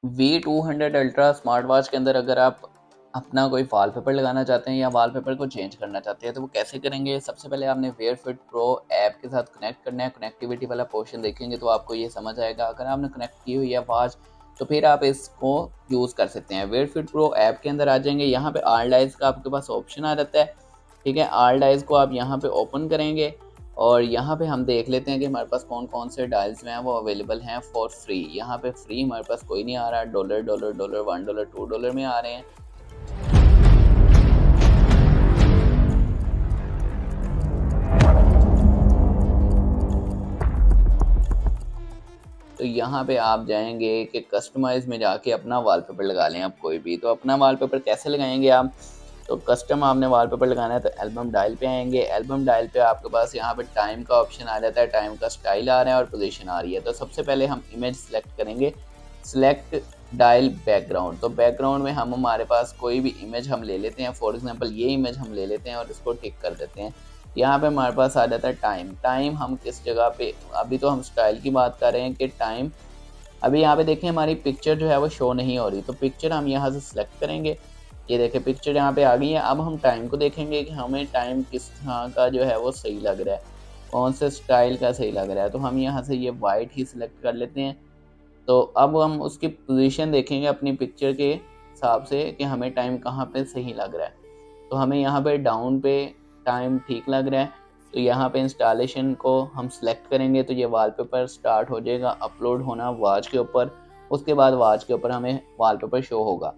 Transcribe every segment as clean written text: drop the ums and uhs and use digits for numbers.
V200 ultra smart watch के अंदर अगर आप अपना कोई वॉलपेपर लगाना चाहते हैं या वॉलपेपर को चेंज करना चाहते हैं तो वो कैसे करेंगे। सबसे पहले आपने वेयर फिट प्रो ऐप के साथ कनेक्ट करना है। कनेक्टिविटी वाला पोर्शन देखेंगे तो आपको ये समझ आएगा। अगर आपने कनेक्ट की हुई है वॉच तो फिर आप इसको यूज़ कर सकते हैं। वेयर फिट प्रो ऐप के अंदर आ जाएंगे। यहाँ पे आल डाइज का आपके पास ऑप्शन आ जाता है। ठीक है, आल डाइज को आप यहाँ पे ओपन करेंगे और यहाँ पे हम देख लेते हैं कि हमारे पास कौन कौन से डायल्स में हैं वो अवेलेबल हैं फॉर फ्री। यहाँ पे फ्री हमारे पास कोई नहीं आ रहा। डॉलर डॉलर डॉलर $1 $2 में आ रहे हैं। तो यहाँ पे आप जाएंगे कि कस्टमाइज में जाके अपना वॉलपेपर लगा लें आप कोई भी। तो अपना वॉलपेपर कैसे लगाएंगे आप, तो कस्टम आपने वॉलपेपर लगाना है तो एल्बम डायल पे आएंगे। एल्बम डायल पे आपके पास यहाँ पे टाइम का ऑप्शन आ जाता है, टाइम का स्टाइल आ रहा है और पोजीशन आ रही है। तो सबसे पहले हम इमेज सेलेक्ट करेंगे, सेलेक्ट डायल बैकग्राउंड। तो बैकग्राउंड में हम हमारे पास कोई भी इमेज हम ले लेते हैं। फॉर एग्जांपल ये इमेज हम ले लेते हैं और इसको टिक कर देते हैं। यहाँ पे हमारे पास आ जाता है टाइम। टाइम हम किस जगह पे, अभी तो हम स्टाइल की बात कर रहे हैं कि टाइम, अभी यहाँ पे देखें हमारी पिक्चर जो है वो शो नहीं हो रही। तो पिक्चर हम यहाँ से सिलेक्ट करेंगे। ये देखें पिक्चर यहाँ पे आ गई है। अब हम टाइम को देखेंगे कि हमें टाइम किस तरह का जो है वो सही लग रहा है, कौन से स्टाइल का सही लग रहा है। तो हम यहाँ से ये वाइट ही सिलेक्ट कर लेते हैं। तो अब हम उसकी पोजीशन देखेंगे अपनी पिक्चर के हिसाब से कि हमें टाइम कहाँ पे सही लग रहा है। तो हमें यहाँ पे डाउन पे टाइम ठीक लग रहा है। तो यहाँ पे इंस्टॉलेशन को हम सेलेक्ट करेंगे तो ये वॉलपेपर स्टार्ट हो जाएगा अपलोड होना वॉच के ऊपर। उसके बाद वॉच के ऊपर हमें वॉलपेपर शो होगा।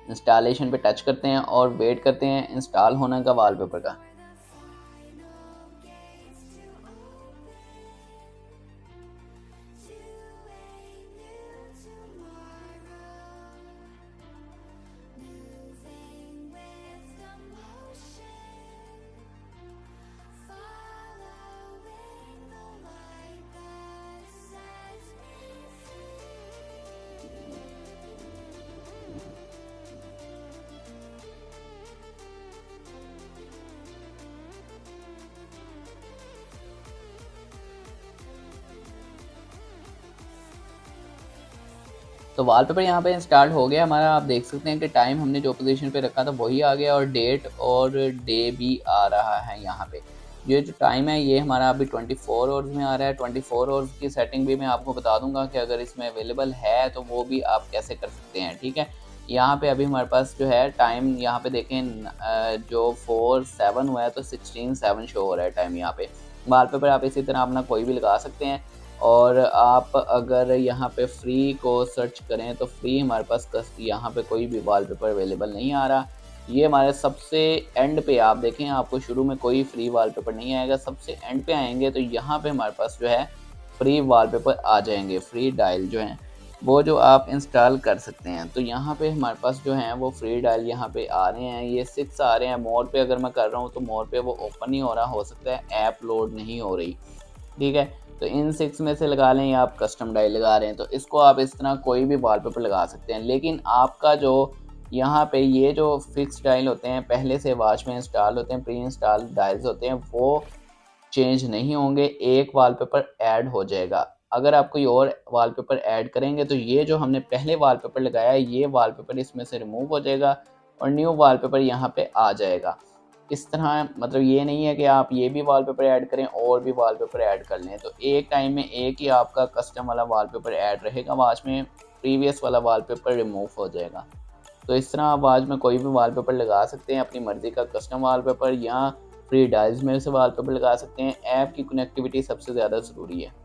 इंस्टॉलेशन पे टच करते हैं और वेट करते हैं इंस्टॉल होने का वॉलपेपर का। तो वॉलपेपर यहाँ पे इंस्टॉल हो गया हमारा। आप देख सकते हैं कि टाइम हमने जो पोजीशन पे रखा था वही आ गया और डेट और डे भी आ रहा है। यहाँ पे ये जो टाइम है ये हमारा अभी 24 आवर्स में आ रहा है। 24 आवर्स की सेटिंग भी मैं आपको बता दूंगा कि अगर इसमें अवेलेबल है तो वो भी आप कैसे कर सकते हैं। ठीक है, यहाँ पे अभी हमारे पास जो है टाइम यहाँ पे देखें जो 4-7 हुआ है तो 16-7 शो हो रहा है टाइम। यहाँ पे वॉलपेपर आप इसी तरह अपना कोई भी लगा सकते हैं। और आप अगर यहाँ पे फ्री को सर्च करें तो फ्री हमारे पास यहाँ पे कोई भी वॉलपेपर अवेलेबल नहीं आ रहा। ये हमारे सबसे एंड पे आप देखें, आपको शुरू में कोई फ्री वॉलपेपर नहीं आएगा। सबसे एंड पे आएंगे तो यहाँ पे हमारे पास जो है फ्री वॉलपेपर आ जाएंगे, फ्री डायल जो हैं वो जो आप इंस्टॉल कर सकते हैं। तो यहाँ पे हमारे पास जो हैं वो फ्री डायल यहाँ पे आ रहे हैं। ये 6 आ रहे हैं। मोर पे अगर मैं कर रहा हूँ तो मोर पे वो ओपन नहीं हो रहा, हो सकता है ऐप लोड नहीं हो रही। ठीक है, तो इन 6 में से लगा लें या आप कस्टम डायल लगा रहे हैं तो इसको आप इस तरह कोई भी वॉलपेपर लगा सकते हैं। लेकिन आपका जो यहाँ पे ये जो फिक्स डायल होते हैं पहले से वॉच में इंस्टॉल होते हैं, प्री इंस्टॉल डायल्स होते हैं, वो चेंज नहीं होंगे। एक वॉलपेपर ऐड हो जाएगा। अगर आप कोई और वॉलपेपर ऐड करेंगे तो ये जो हमने पहले वॉलपेपर लगाया है ये वॉलपेपर इसमें से रिमूव हो जाएगा और न्यू वॉलपेपर यहाँ पे आ जाएगा। इस तरह मतलब ये नहीं है कि आप ये भी वॉलपेपर ऐड करें और भी वॉलपेपर ऐड कर लें। तो एक टाइम में एक ही आपका कस्टम वाला वॉलपेपर ऐड रहेगा वॉच में, प्रीवियस वाला वॉलपेपर रिमूव हो जाएगा। तो इस तरह आप वॉच में कोई भी वॉलपेपर लगा सकते हैं अपनी मर्ज़ी का कस्टम वॉलपेपर, या फ्री डायल्स में से वॉलपेपर लगा सकते हैं। ऐप की कनेक्टिविटी सबसे ज़्यादा ज़रूरी है।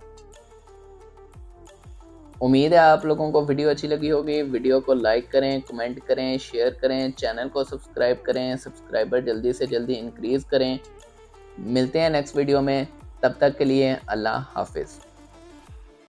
उम्मीद है आप लोगों को वीडियो अच्छी लगी होगी। वीडियो को लाइक करें, कमेंट करें, शेयर करें, चैनल को सब्सक्राइब करें, सब्सक्राइबर जल्दी से जल्दी इंक्रीज़ करें। मिलते हैं नेक्स्ट वीडियो में, तब तक के लिए अल्लाह हाफिज़।